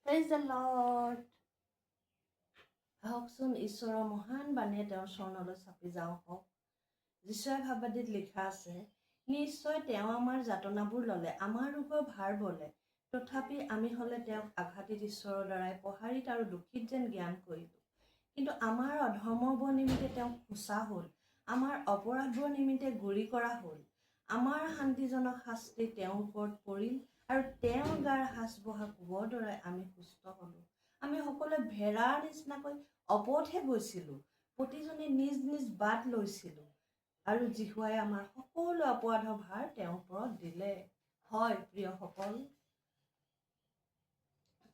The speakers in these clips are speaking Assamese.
Praise the Lord. আহকচোন ঈশ্বৰৰ মহান বাণীয়ে তেওঁৰ চৰণলৈ চাপি যাওঁ হওক। যীশুৱে ভাৱবাদীত লিখা আছে, নিশ্চয় তেওঁ আমাৰ যাতনাবোৰ ল'লে, আমাৰ ৰোগৰ ভাৰ বলে, তথাপি আমি হ'লে তেওঁক আঘাতিত ঈশ্বৰৰ দ্বাৰাই প্ৰহাৰিত আৰু দুখিত যেন জ্ঞান কৰিলোঁ। কিন্তু আমাৰ অধৰ্মবোৰ নিমিত্তে তেওঁক খোচা হ'ল, আমাৰ অপৰাধবোৰ নিমিত্তে গুৰি কৰা হ'ল। আমাৰ শান্তিজনক শাস্তি তেওঁৰ ওপৰত পৰিল, আৰু তেওঁৰ গাৰ সাজ বহা কোবৰ দ্বাৰাই আমি সুস্থ হ'লোঁ। আমি সকলোৱে ভেড়াৰ নিচিনাকৈ অপথে গৈছিলোঁ, প্ৰতিজনে নিজ নিজ বাট লৈছিলোঁ, আৰু জিহুৱাই আমাৰ সকলো অপৰাধৰ ভাৰ তেওঁৰ ওপৰত দিলে। হয় প্ৰিয়সকল,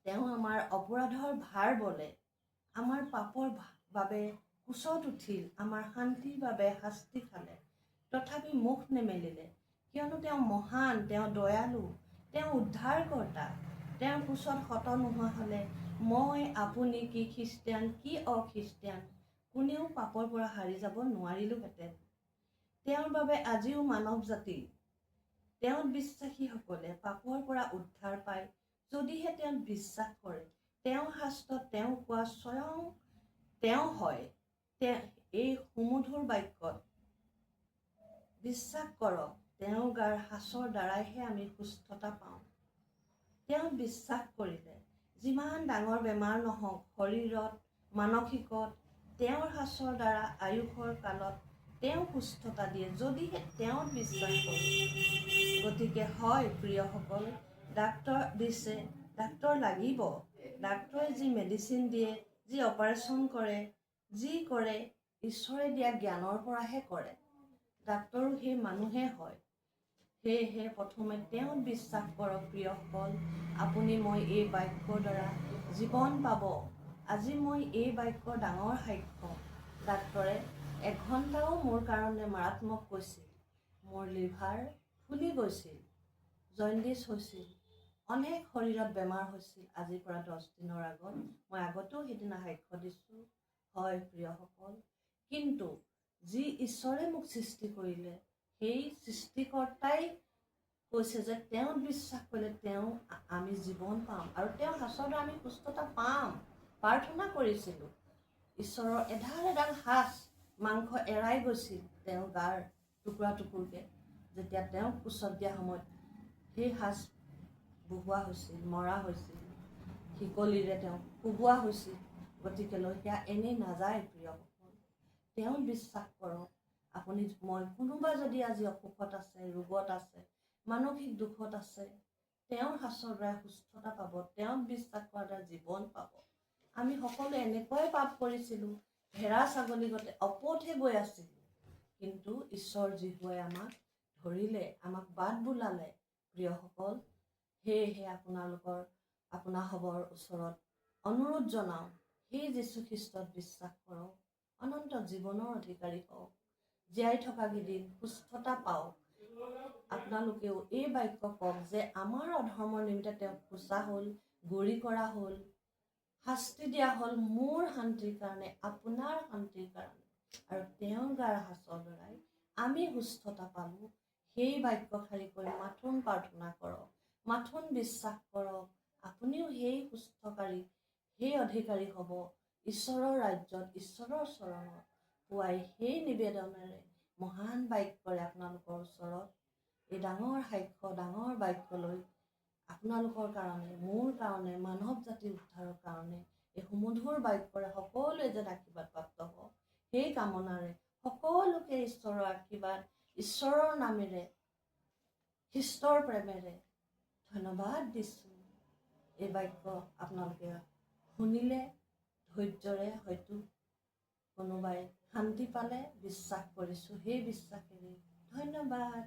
তেওঁ আমাৰ অপৰাধৰ ভাৰ বলে, আমাৰ পাপৰ বাবে কোচত উঠিল, আমাৰ শান্তিৰ বাবে শাস্তি খালে, তথাপি মুখ নেমেলিলে, কিয়নো তেওঁ মহান, তেওঁ দয়ালু, তেওঁ উদ্ধাৰকৰ্তা। তেওঁৰ কোচত শত নোহোৱা হ'লে মই, আপুনি কি খ্ৰীষ্টিয়ান কি অখ্ৰীষ্টিয়ান, কোনেও পাপৰ পৰা হাৰি যাব নোৱাৰিলোহেঁতেন। তেওঁৰ বাবে আজিও মানৱ জাতি, তেওঁত বিশ্বাসীসকলে পাপৰ পৰা উদ্ধাৰ পায়, যদিহে তেওঁত বিশ্বাস কৰে। তেওঁ শাস্ত্ৰত তেওঁ কোৱা স্বয়ং তেওঁ হয়। এই সুমধুৰ বাক্যত বিশ্বাস কৰক, তেওঁৰ গাৰ সাঁচৰ দ্বাৰাইহে আমি সুস্থতা পাওঁ। তেওঁ বিশ্বাস কৰিলে যিমান ডাঙৰ বেমাৰ নহওক, শৰীৰত, মানসিকত, তেওঁৰ সাঁচৰ দ্বাৰা আয়ুসৰ কালত তেওঁ সুস্থতা দিয়ে, যদিহে তেওঁত বিশ্বাস কৰোঁ। গতিকে হয় প্ৰিয়সকল, ডাক্তৰ দিছে, ডাক্তৰ লাগিব। ডাক্তৰে যি মেডিচিন দিয়ে, যি অপাৰেশ্যন কৰে, যি কৰে, ঈশ্বৰে দিয়া জ্ঞানৰ পৰাহে কৰে। ডাক্তৰো সেই মানুহে হয়। সেয়েহে প্ৰথমে তেওঁত বিশ্বাস কৰক প্ৰিয়সকল। আপুনি মই এই বাক্যৰ দ্বাৰা জীৱন পাব। আজি মই এই বাক্যৰ ডাঙৰ সাক্ষ্য। ডাক্তৰে 1 ঘণ্টাও মোৰ কাৰণে মাৰাত্মক কৈছিল। মোৰ লিভাৰ ফুলি গৈছিল, জণ্ডিছ হৈছিল, অনেক শৰীৰত বেমাৰ হৈছিল। আজিৰ পৰা 10 দিনৰ আগত, মই আগতেও সেইদিনা সাক্ষ্য দিছোঁ। হয় প্ৰিয়সকল, কিন্তু যি ঈশ্বৰে মোক সৃষ্টি কৰিলে, সেই সৃষ্টিকৰ্তাই কৈছে যে তেওঁত বিশ্বাস কৰিলে আমি জীৱন পাম, আৰু তেওঁৰ সাঁচত আমি সুস্থতা পাম। প্ৰাৰ্থনা কৰিছিলোঁ, ঈশ্বৰৰ এডাল এডাল সাঁচ মাংস এৰাই গৈছিল তেওঁৰ গাৰ টুকুৰা টুকুৰকৈ। যেতিয়া তেওঁক কোচত দিয়া সময়ত সেই সাঁচ বহুৱা হৈছিল, মৰা হৈছিল, শিকলিৰে তেওঁক কোবোৱা হৈছিল। গতিকেলৈ সেয়া এনেই নাযায় প্ৰিয়সকল। তেওঁত বিশ্বাস কৰক। আপুনি মই কোনোবা যদি আজি অসুখত আছে, ৰোগত আছে, মানসিক দুখত আছে, তেওঁৰ সাঁচৰ দ্বাৰা সুস্থতা পাব, তেওঁত বিশ্বাস কৰাৰ দ্বাৰা জীৱন পাব। আমি সকলোৱে এনেকুৱাই পাপ কৰিছিলোঁ, ভেড়া ছাগলী গতে অপথে গৈ আছিলোঁ, কিন্তু ঈশ্বৰ যীশুৱে আমাক ধৰিলে, আমাক বাট বুলালে। প্ৰিয়সকল, সেয়েহে আপোনাসৱৰ ওচৰত অনুৰোধ জনাওঁ, সেই যীশু খ্ৰীষ্টত বিশ্বাস কৰক, অনন্ত জীৱনৰ অধিকাৰী হওক, জীয়াই থকা কেইদিন সুস্থতা পাওক। আপোনালোকেও এই বাক্য কওক যে আমাৰ অধৰ্মৰ নিমিত্তে তেওঁক খোচা হ'ল, গুৰি কৰা হ'ল, শাস্তি দিয়া হ'ল মোৰ শান্তিৰ কাৰণে, আপোনাৰ শান্তিৰ কাৰণে, আৰু তেওঁৰ গাৰ সাঁচৰ দ্বাৰাই আমি সুস্থতা পালোঁ। সেই বাক্যশাৰী কৈ মাথোন প্ৰাৰ্থনা কৰক, মাথোন বিশ্বাস কৰক। আপুনিও সেই সুস্থকাৰী, সেই অধিকাৰী হ'ব ঈশ্বৰৰ ৰাজ্যত, ঈশ্বৰৰ চৰণত পুৱাই। সেই নিবেদনেৰে মহান বাক্যৰে আপোনালোকৰ ওচৰত এই ডাঙৰ সাক্ষ্য, ডাঙৰ বাক্য লৈ আপোনালোকৰ কাৰণে, মোৰ কাৰণে, মানৱ জাতিৰ উদ্ধাৰৰ কাৰণে এই সুমধুৰ বাক্যৰে সকলোৱে যেন আশীৰ্বাদ প্ৰাপ্ত হওক, সেই কামনাৰে সকলোকে ঈশ্বৰৰ আশীৰ্বাদ, ঈশ্বৰৰ নামেৰে, খ্ৰীষ্টৰ প্ৰেমেৰে ধন্যবাদ দিছোঁ। এই বাক্য আপোনালোকে শুনিলে ধৈৰ্যৰে, হয়তো কোনোবাই শান্তি পালে, বিশ্বাস কৰিছোঁ, সেই বিশ্বাসেৰে ধন্যবাদ।